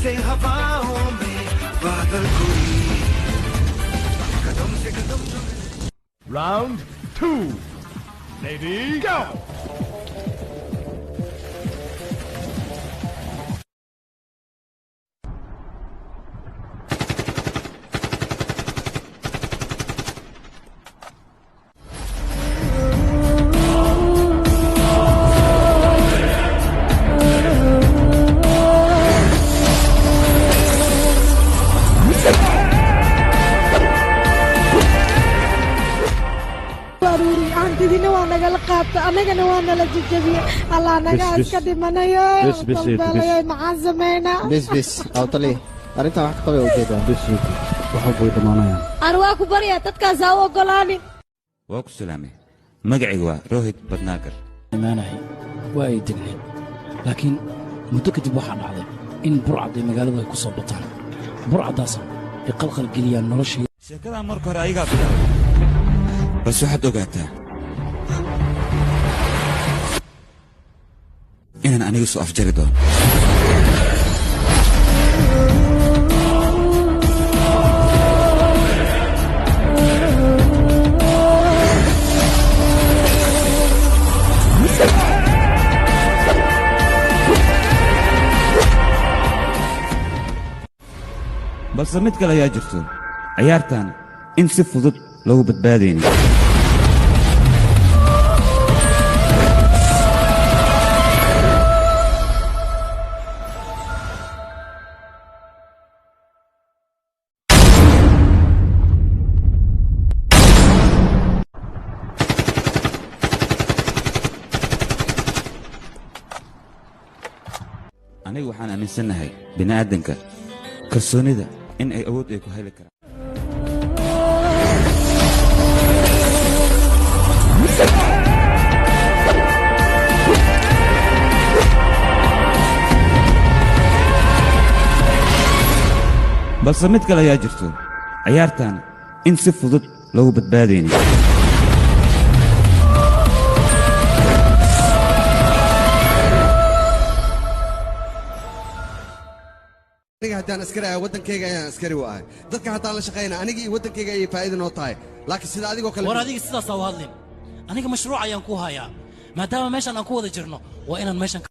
जैसे हवाओं में बादल कोई कदम से कदम Round 2. Ready, go! أنا جنوانا للجبية الله أنا قاعد كده منايا بس مع الزمانة بس أو طلي أنت واحد قوي وكده بس وحبوا يضمانين أرواك بريا تتكازا وقلاني واكو سلامي مقعي روهيت بدناكر ما نهي وايد دلين لكن متكتب واحد عليه إن برعة مقالة يكون صبتان برعة داسم يقلقل قليان نرشي شكرا مركو رأيقا بس واحد وقعتها إننا أنا يوسف أفجر دون بس متك لا يجرتو عيارتان إن سفضت لو بتباديني anigu waxaan aaminsanahay bini'aadanka kalsoonida in ay awood ay ku heli karaan balse mid kale ayaa jirto ciyaartan in si fudud lagu badbaadaynin haddaan askari ahay waddankayga ayaan askari u ahay dadka haddaan la shaqayna anigii waddankayga ayay faa'iido noo tahay laakiin sida adigoo kale war adiga sidaas u hadlin aniga mashruuc ayaan ku hayaa maadaama meeshan aan ku wada jirno waa inaan meeshan